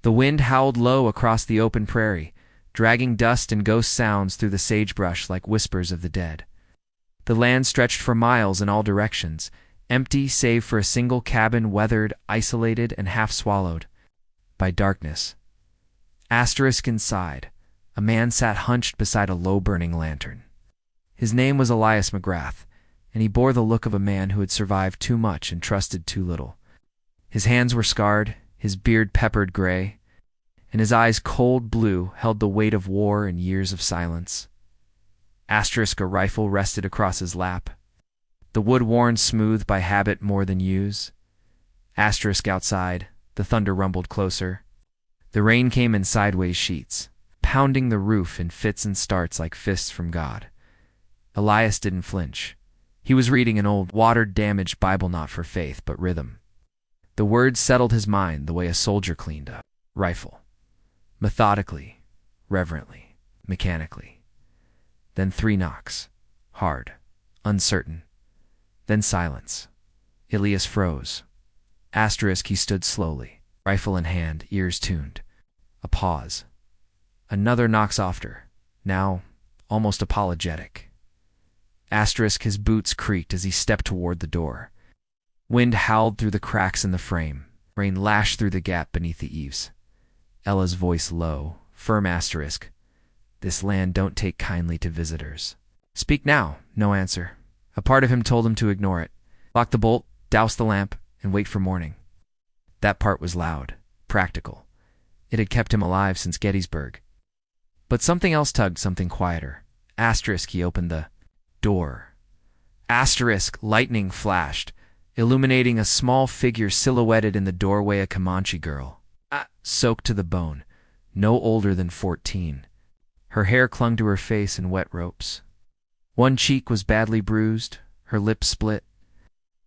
The wind howled low across the open prairie, dragging dust and ghost sounds through the sagebrush like whispers of the dead. The land stretched for miles in all directions, empty save for a single cabin weathered, isolated, and half-swallowed by darkness. Inside, a man sat hunched beside a low-burning lantern. His name was Elias McGraw, and he bore the look of a man who had survived too much and trusted too little. His hands were scarred, his beard peppered gray, and his eyes cold blue held the weight of war and years of silence. A rifle rested across his lap, the wood worn smooth by habit more than use. Outside, the thunder rumbled closer. The rain came in sideways sheets, pounding the roof in fits and starts like fists from God. Elias didn't flinch. He was reading an old, water-damaged Bible not for faith, but rhythm. The words settled his mind the way a soldier cleaned a rifle. Methodically, reverently, mechanically. Then 3 knocks. Hard, uncertain. Then silence. Elias froze. He stood slowly, rifle in hand, ears tuned. A pause. Another knock softer, now almost apologetic. His boots creaked as he stepped toward the door. Wind howled through the cracks in the frame. Rain lashed through the gap beneath the eaves. Ella's voice low, firm. This land don't take kindly to visitors. Speak now. No answer. A part of him told him to ignore it. Lock the bolt, douse the lamp, and wait for morning. That part was loud, practical. It had kept him alive since Gettysburg. But something else tugged, something quieter. He opened the door. Lightning flashed, illuminating a small figure silhouetted in the doorway, a Comanche girl. Soaked to the bone, no older than 14. Her hair clung to her face in wet ropes. One cheek was badly bruised, her lips split.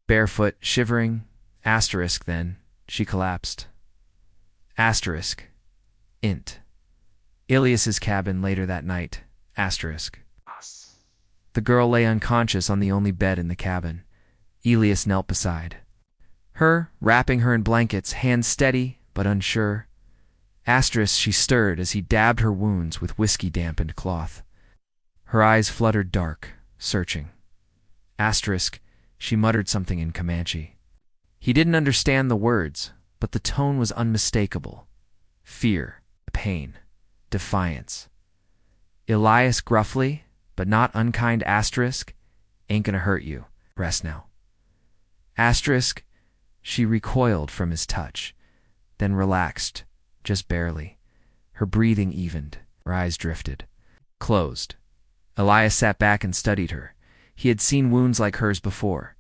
Barefoot, shivering, then she collapsed. Int. Elias's cabin later that night. The girl lay unconscious on the only bed in the cabin. Elias knelt beside her, wrapping her in blankets, hands steady but unsure. She stirred as he dabbed her wounds with whiskey-dampened cloth. Her eyes fluttered dark, searching. She muttered something in Comanche. He didn't understand the words, but the tone was unmistakable. Fear, pain, defiance. Elias gruffly, but not unkind, ain't gonna hurt you. Rest now. She recoiled from his touch, then relaxed, just barely. Her breathing evened, her eyes drifted. Closed. Elias sat back and studied her. He had seen wounds like hers before.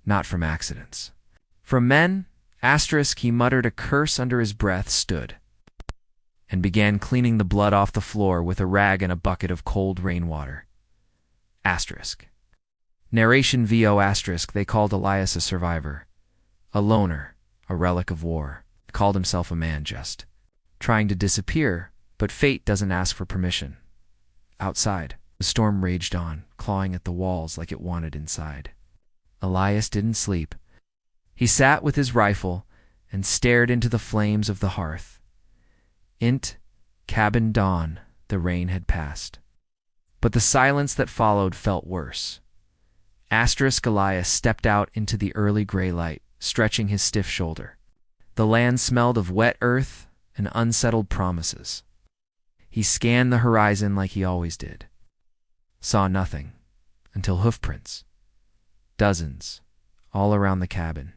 Not from accidents. From men, he muttered a curse under his breath, stood, and began cleaning the blood off the floor with a rag and a bucket of cold rainwater. Narration VO*, they called Elias a survivor. A loner, a relic of war. Called himself a man just trying to disappear, but fate doesn't ask for permission. Outside, the storm raged on, clawing at the walls like it wanted inside. Elias didn't sleep. He sat with his rifle and stared into the flames of the hearth. Cabin dawn, the rain had passed. But the silence that followed felt worse. Elias stepped out into the early gray light, stretching his stiff shoulder. The land smelled of wet earth and unsettled promises. He scanned the horizon like he always did. Saw nothing, until hoofprints. Dozens, all around the cabin.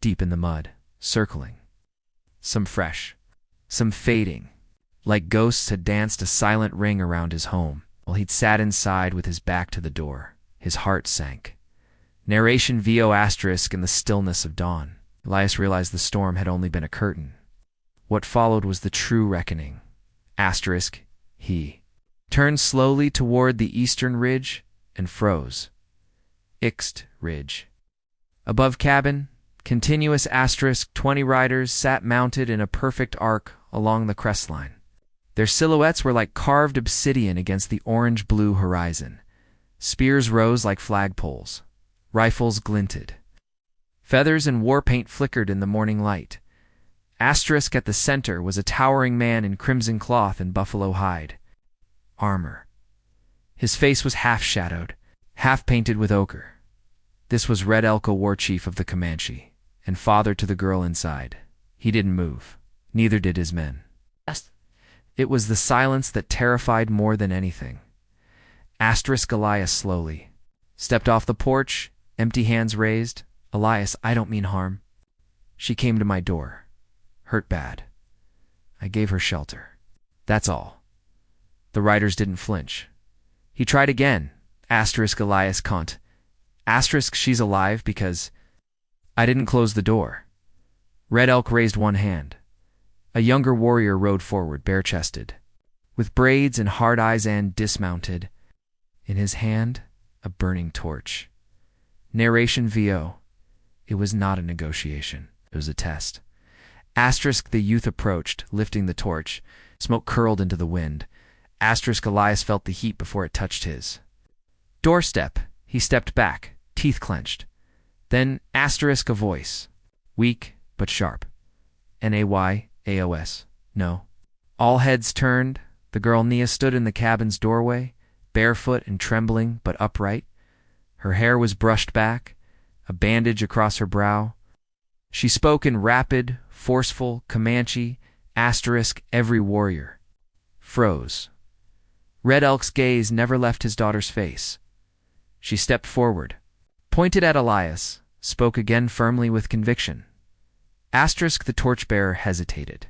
Deep in the mud, circling. Some fresh, some fading, like ghosts had danced a silent ring around his home, while he'd sat inside with his back to the door. His heart sank. Narration VO*, in the stillness of dawn. Elias realized the storm had only been a curtain. What followed was the true reckoning. He turned slowly toward the eastern ridge and froze. Ridge. Above cabin, continuous 20 riders sat mounted in a perfect arc along the crestline. Their silhouettes were like carved obsidian against the orange-blue horizon. Spears rose like flagpoles. Rifles glinted. Feathers and war paint flickered in the morning light. Asterisk at the center was a towering man in crimson cloth and buffalo hide armor. His face was half-shadowed, half-painted with ochre. This was Red Elk, war chief of the Comanche, and father to the girl inside. He didn't move. Neither did his men. It was the silence that terrified more than anything. Asterisk Elias slowly stepped off the porch, empty hands raised. Elias, I don't mean harm. She came to my door. Hurt bad. I gave her shelter. That's all. The riders didn't flinch. He tried again. Asterisk Elias can't. Asterisk she's alive because I didn't close the door. Red Elk raised one hand. A younger warrior rode forward, bare-chested, with braids and hard eyes and dismounted. In his hand, a burning torch. Narration VO. It was not a negotiation. It was a test. Asterisk the youth approached, lifting the torch. Smoke curled into the wind. Asterisk Elias felt the heat before it touched his doorstep. He stepped back, teeth clenched. Then asterisk a voice, weak but sharp. NAYAOS. No. All heads turned. The girl Nia stood in the cabin's doorway, barefoot and trembling but upright. Her hair was brushed back, a bandage across her brow. She spoke in rapid, forceful Comanche. Asterisk every warrior froze. Red Elk's gaze never left his daughter's face. She stepped forward, pointed at Elias, spoke again firmly with conviction. Asterisk the torchbearer hesitated.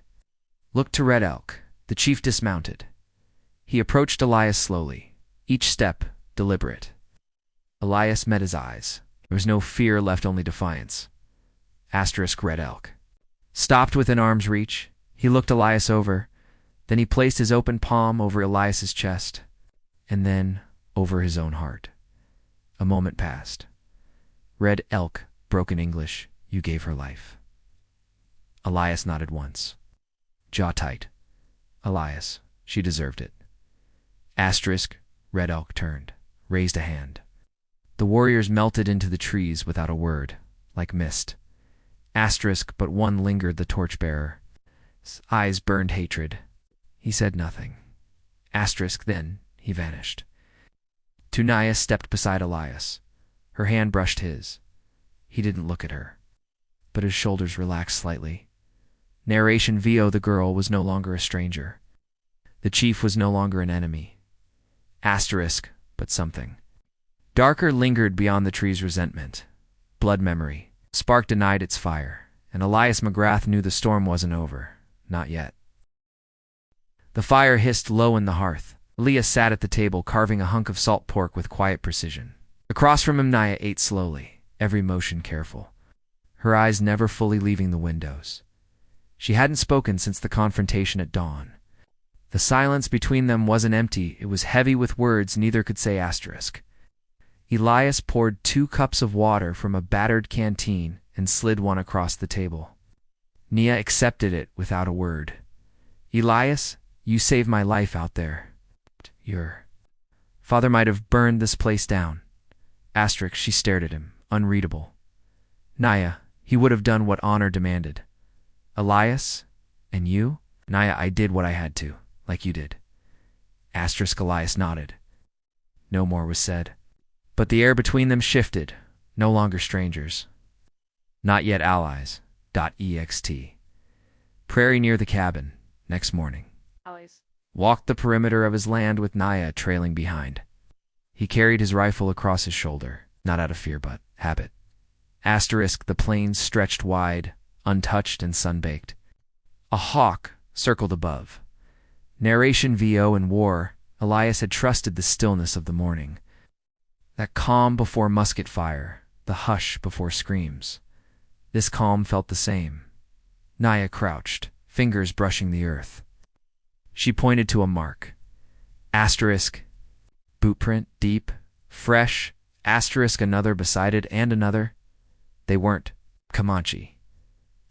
Looked to Red Elk. The chief dismounted. He approached Elias slowly, each step deliberate. Elias met his eyes. There was no fear left, only defiance. Asterisk Red Elk stopped within arm's reach. He looked Elias over. Then he placed his open palm over Elias's chest, and then over his own heart. A moment passed. Red Elk broke in English, you gave her life. Elias nodded once. Jaw tight. Elias, she deserved it. Asterisk, Red Elk turned, raised a hand. The warriors melted into the trees without a word, like mist. Asterisk, but one lingered, the torchbearer. His eyes burned hatred. He said nothing. Asterisk, then he vanished. Tunaya stepped beside Elias. Her hand brushed his. He didn't look at her, but his shoulders relaxed slightly. Narration VO. The girl was no longer a stranger. The chief was no longer an enemy. Asterisk, but something darker lingered beyond the tree's resentment. Blood memory. Spark denied its fire, and Elias McGraw knew the storm wasn't over. Not yet. The fire hissed low in the hearth. Elias sat at the table, carving a hunk of salt pork with quiet precision. Across from him, Naya ate slowly, every motion careful, her eyes never fully leaving the windows. She hadn't spoken since the confrontation at dawn. The silence between them wasn't empty, it was heavy with words neither could say. Asterisk. Elias poured 2 cups of water from a battered canteen and slid one across the table. Nia accepted it without a word. Elias, you saved my life out there. Your father might have burned this place down. Asterisk, she stared at him, unreadable. Naya, he would have done what honor demanded. Elias, and you? Naya, I did what I had to, like you did. Asterisk, Elias nodded. No more was said. But the air between them shifted, no longer strangers. Not yet allies. .ext. Prairie near the cabin, next morning. Allies. Walked the perimeter of his land with Naya trailing behind. He carried his rifle across his shoulder, not out of fear but habit. Asterisk, the plains stretched wide, untouched and sun-baked. A hawk circled above. Narration VO. In war, Elias had trusted the stillness of the morning. That calm before musket fire, the hush before screams. This calm felt the same. Naya crouched, fingers brushing the earth. She pointed to a mark. Asterisk, bootprint, deep, fresh, asterisk, another beside it, and another. They weren't Comanche.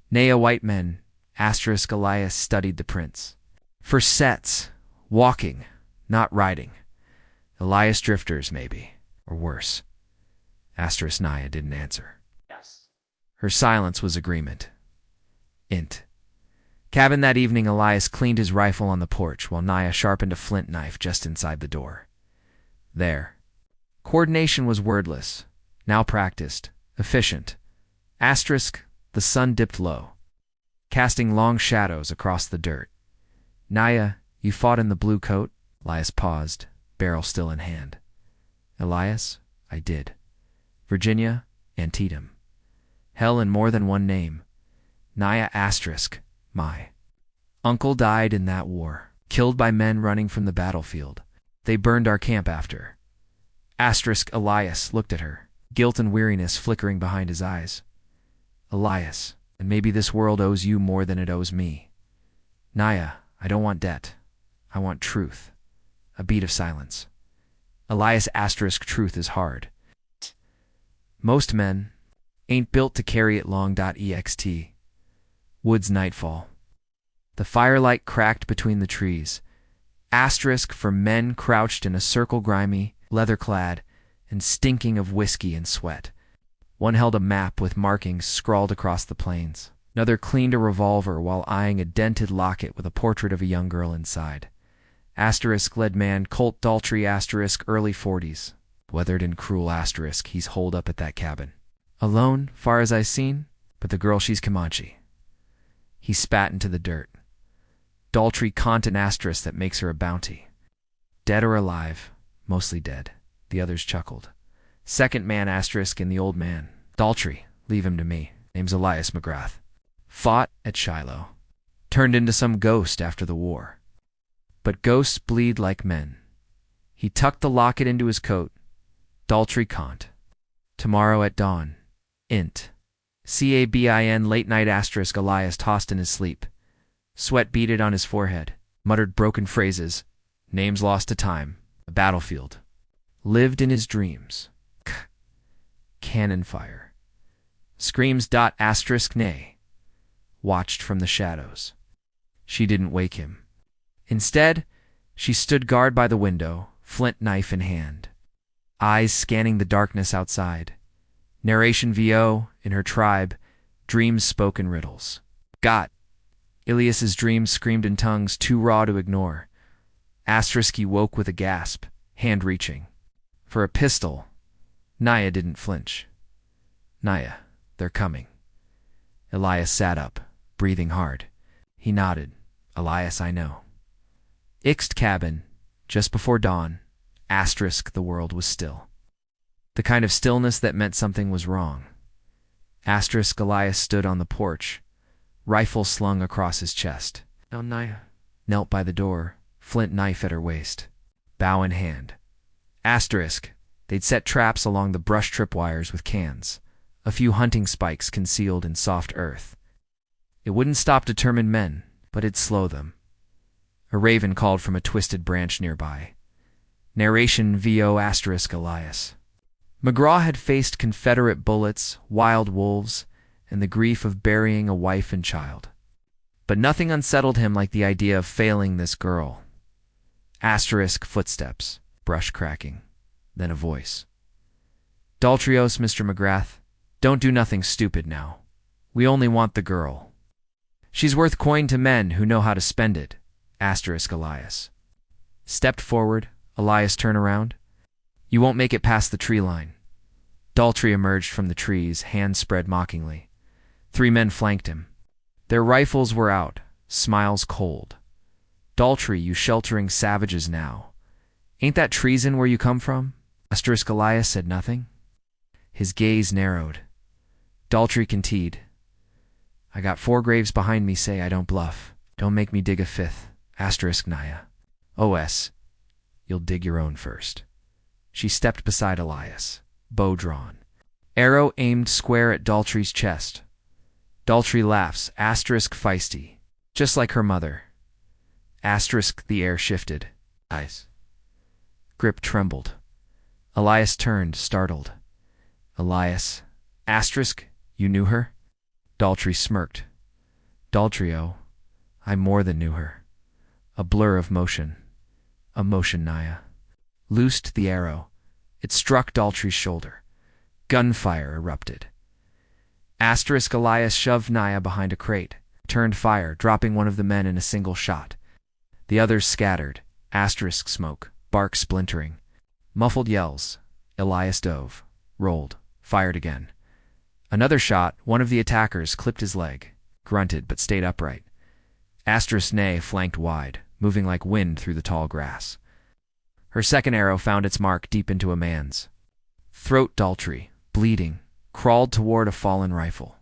Naya white men, asterisk. Elias studied the prints. For sets, walking, not riding. Elias drifters, maybe, or worse. Asterisk. Naya didn't answer. Yes. Her silence was agreement. Int. Cabin that evening, Elias cleaned his rifle on the porch while Naya sharpened a flint knife just inside the door. There. Coordination was wordless, now practiced, efficient. Asterisk, the sun dipped low, casting long shadows across the dirt. Naya, you fought in the blue coat? Elias paused, barrel still in hand. Elias, I did. Virginia, Antietam. Hell in more than one name. Naya asterisk, my uncle died in that war, killed by men running from the battlefield. They burned our camp after. Asterisk Elias looked at her, guilt and weariness flickering behind his eyes. Elias, and maybe this world owes you more than it owes me. Naya, I don't want debt. I want truth. A beat of silence. Elias asterisk truth is hard. Most men ain't built to carry it long.ext. Woods nightfall. The firelight cracked between the trees. Asterisk for men crouched in a circle, grimy, leather-clad, and stinking of whiskey and sweat. One held a map with markings scrawled across the plains. Another cleaned a revolver while eyeing a dented locket with a portrait of a young girl inside. Asterisk led man, Colt Daltrey asterisk early 40s. Weathered and cruel asterisk he's holed up at that cabin. Alone, far as I seen, but the girl she's Comanche. He spat into the dirt. Daltrey caught an asterisk that makes her a bounty. Dead or alive, mostly dead. The others chuckled. Second man asterisk in the old man. Daltrey, leave him to me. Name's Elias McGraw. Fought at Shiloh. Turned into some ghost after the war. But ghosts bleed like men. He tucked the locket into his coat. Daltrey caught. Tomorrow at dawn. Int. Cabin late night asterisk Elias tossed in his sleep. Sweat beaded on his forehead. Muttered broken phrases. Names lost to time. A battlefield. Lived in his dreams. Cannon fire. Screams dot asterisk nay. Watched from the shadows. She didn't wake him. Instead, she stood guard by the window, flint knife in hand. Eyes scanning the darkness outside. Narration VO, in her tribe, dreams spoke in riddles. Got. Elias's dreams screamed in tongues too raw to ignore. Asterisk he woke with a gasp, hand reaching. For a pistol. Naya didn't flinch. Naya, they're coming. Elias sat up, breathing hard. He nodded. Elias, I know. Ixt cabin, just before dawn, asterisk the world was still. The kind of stillness that meant something was wrong. Asterisk Elias stood on the porch, rifle slung across his chest. Now Naya knelt by the door, flint knife at her waist, bow in hand. Asterisk, they'd set traps along the brush tripwires with cans, a few hunting spikes concealed in soft earth. It wouldn't stop determined men, but it'd slow them. A raven called from a twisted branch nearby. Narration VO asterisk Elias. McGraw had faced Confederate bullets, wild wolves, and the grief of burying a wife and child. But nothing unsettled him like the idea of failing this girl. Asterisk footsteps, brush cracking, then a voice. Daltrios, Mr. McGrath, don't do nothing stupid now. We only want the girl. She's worth coin to men who know how to spend it. Asterisk Elias. Stepped forward, Elias turned around. You won't make it past the tree line. Daltrey emerged from the trees, hands spread mockingly. 3 men flanked him. Their rifles were out, smiles cold. Daltrey, you sheltering savages now. Ain't that treason where you come from? Asterisk Elias said nothing. His gaze narrowed. Daltrey continued. I got 4 graves behind me say I don't bluff. Don't make me dig a 5th. Asterisk Naya. OS. You'll dig your own first. She stepped beside Elias, bow drawn. Arrow aimed square at Daltrey's chest. Daltrey laughs, asterisk feisty, just like her mother. Asterisk the air shifted. Eyes. Grip trembled. Elias turned, startled. Elias. Asterisk, you knew her? Daltrey smirked. Daltrio, I more than knew her. A blur of motion. A motion, Naya. Loosed the arrow. It struck Daltrey's shoulder. Gunfire erupted. Asterisk Elias shoved Naya behind a crate. turned fire, dropping one of the men in a single shot. The others scattered, asterisk smoke, bark splintering. Muffled yells. Elias dove, rolled, fired again. Another shot, one of the attackers clipped his leg, grunted but stayed upright. Asterisk Nay flanked wide, moving like wind through the tall grass. Her second arrow found its mark deep into a man's throat. Daltrey, bleeding, crawled toward a fallen rifle.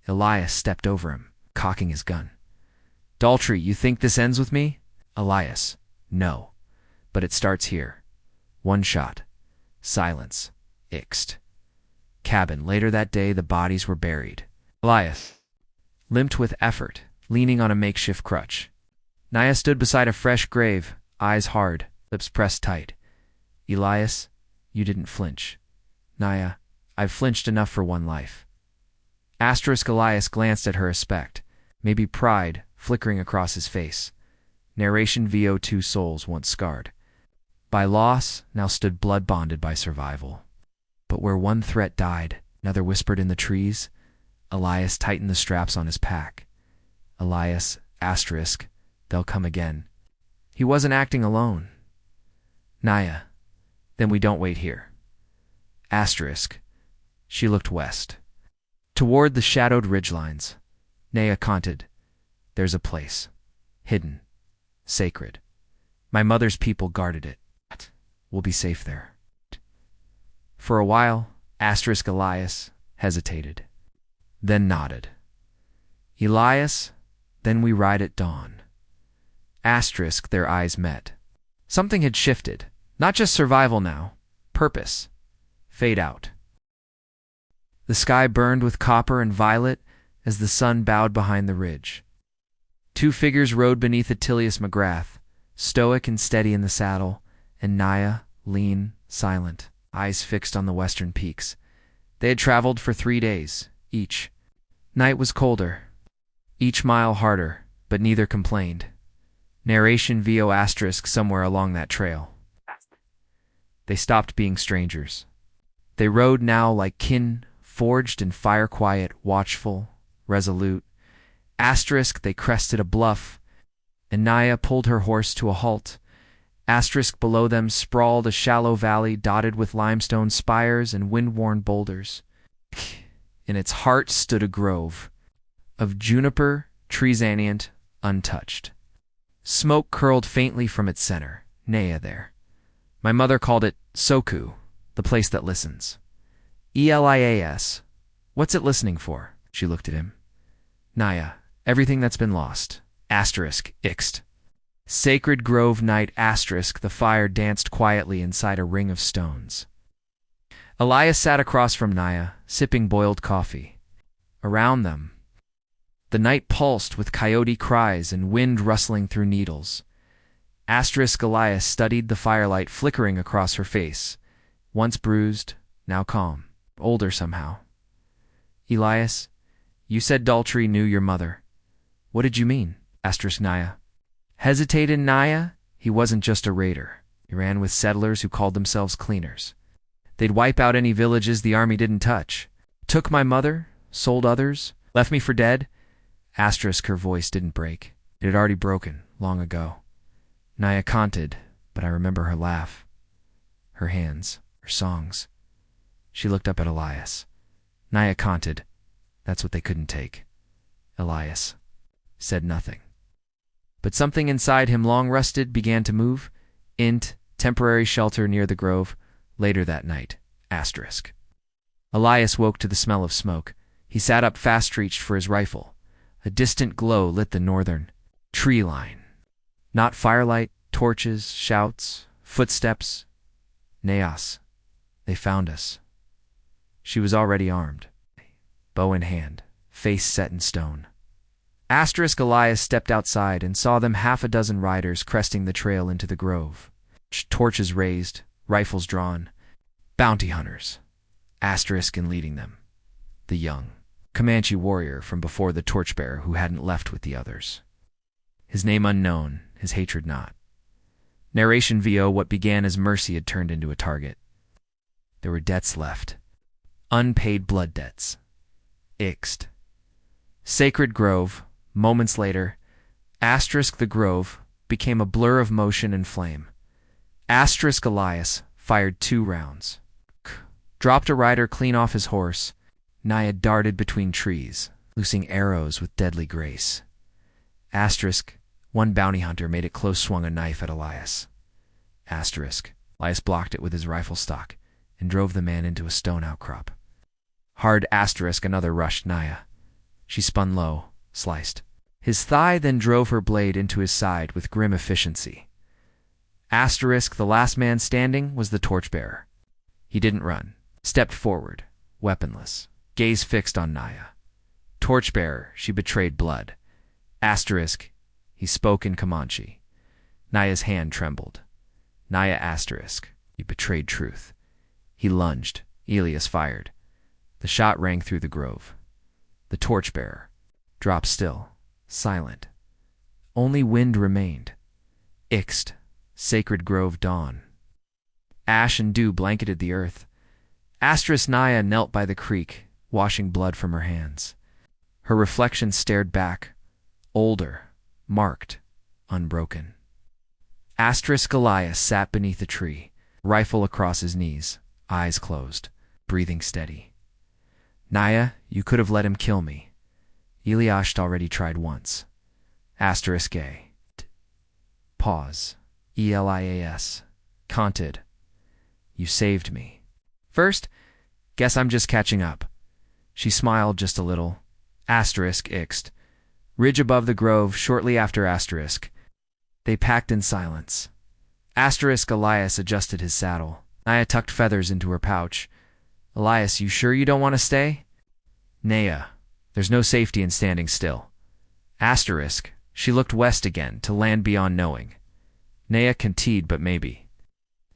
Elias stepped over him, cocking his gun. Daltrey, you think this ends with me? Elias, no. But it starts here. One shot. Silence. Ixed. Cabin. Later that day, the bodies were buried. Elias limped with effort, leaning on a makeshift crutch. Naya stood beside a fresh grave, eyes hard, lips pressed tight. Elias, you didn't flinch. Naya, I've flinched enough for one life. Asterisk Elias glanced at her respect, maybe pride, flickering across his face. Narration VO2 souls once scarred by loss, now stood blood-bonded by survival. But where one threat died, another whispered in the trees. Elias tightened the straps on his pack. Elias, asterisk, they'll come again. He wasn't acting alone. Naya, then we don't wait here. Asterisk, she looked west, toward the shadowed ridgelines. Naya commented, there's a place, hidden, sacred. My mother's people guarded it. We'll be safe there. For a while, asterisk Elias hesitated, then nodded. Elias, then we ride at dawn. Asterisk, their eyes met. Something had shifted. Not just survival now. Purpose. Fade out. The sky burned with copper and violet as the sun bowed behind the ridge. Two figures rode beneath Elias McGraw, stoic and steady in the saddle, and Naya, lean, silent, eyes fixed on the western peaks. They had traveled for 3 days, each. Night was colder, each mile harder, but neither complained. Narration VO asterisk somewhere along that trail. They stopped being strangers. They rode now like kin, forged in fire, quiet, watchful, resolute. Asterisk, they crested a bluff, and Naya pulled her horse to a halt. Asterisk, below them sprawled a shallow valley dotted with limestone spires and wind-worn boulders. In its heart stood a grove of juniper, trees anient, untouched. Smoke curled faintly from its center. Naya there. My mother called it Soku, the place that listens. Elias. What's it listening for? She looked at him. Naya, everything that's been lost. Asterisk, ixed. Sacred grove night, asterisk, the fire danced quietly inside a ring of stones. Elias sat across from Naya, sipping boiled coffee. Around them, the night pulsed with coyote cries and wind rustling through needles. Asterisk Elias studied the firelight flickering across her face, once bruised, now calm, older somehow. Elias, you said Daltrey knew your mother. What did you mean? Asterisk Naya. Hesitated Naya? He wasn't just a raider. He ran with settlers who called themselves cleaners. They'd wipe out any villages the army didn't touch. Took my mother, sold others, left me for dead. Asterisk, her voice didn't break. It had already broken, long ago. Naya commented, but I remember her laugh, her hands, her songs. She looked up at Elias. Naya commented, that's what they couldn't take. Elias said nothing. But something inside him, long rusted, began to move. Temporary shelter near the grove. Later that night. Asterisk. Elias woke to the smell of smoke. He sat up, fast-reached for his rifle. A distant glow lit the northern tree line. Not firelight, torches, shouts, footsteps. Naos. They found us. She was already armed, bow in hand, face set in stone. Asterisk Elias stepped outside and saw them 6 riders cresting the trail into the grove. Torches raised, rifles drawn. Bounty hunters. Asterisk in leading them. The young Comanche warrior from before the torchbearer who hadn't left with the others. His name unknown, his hatred not. Narration VO what began as mercy had turned into a target. There were debts left. Unpaid blood debts. Ixed. Sacred grove, Moments later, Asterisk the Grove became a blur of motion and flame. Asterisk Elias fired 2 rounds. Dropped a rider clean off his horse. Naya darted between trees, loosing arrows with deadly grace. Asterisk, one bounty hunter made it close, swung a knife at Elias. Asterisk, Elias blocked it with his rifle stock and drove the man into a stone outcrop. Hard asterisk, another rushed Naya. She spun low, sliced. His thigh then drove her blade into his side with grim efficiency. Asterisk, the last man standing, was the torchbearer. He didn't run, stepped forward, weaponless, gaze fixed on Naya. Torchbearer, she betrayed blood. Asterisk, he spoke in Comanche. Naya's hand trembled. Naya asterisk, you betrayed truth. He lunged. Elias fired. The shot rang through the grove. The torchbearer dropped still, silent. Only wind remained. Ixed, sacred grove dawn. Ash and dew blanketed the earth. Asterisk Naya knelt by the creek, washing blood from her hands. Her reflection stared back, older, marked, unbroken. Asterisk Elias sat beneath a tree, rifle across his knees, eyes closed, breathing steady. Naya, you could have let him kill me. Elias already tried once. Asterisk A. Pause. Elias. Conted. You saved me. First, guess I'm just catching up. She smiled just a little. Asterisk ixed. Ridge above the grove, shortly after asterisk. They packed in silence. Asterisk Elias adjusted his saddle. Naya tucked feathers into her pouch. Elias, you sure you don't want to stay? Naya, there's no safety in standing still. Asterisk, she looked west again, to land beyond knowing. Naya conceded, but maybe.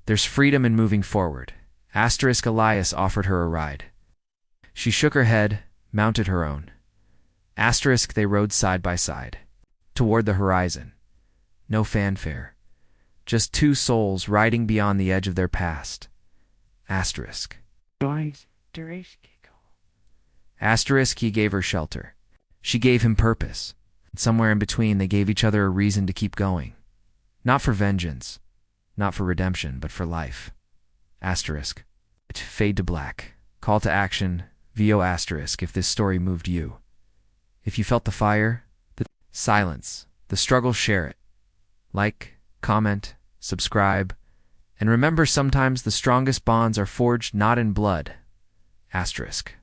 There's freedom in moving forward. Asterisk Elias offered her a ride. She shook her head, mounted her own. Asterisk they rode side by side, toward the horizon. No fanfare. Just 2 souls riding beyond the edge of their past. Asterisk. Asterisk he gave her shelter. She gave him purpose. And somewhere in between they gave each other a reason to keep going. Not for vengeance, not for redemption, but for life. Asterisk. Fade to black. Call to action. VO asterisk if this story moved you. If you felt the fire, the silence, the struggle, share it. Like, comment, subscribe, and remember sometimes the strongest bonds are forged not in blood. Asterisk.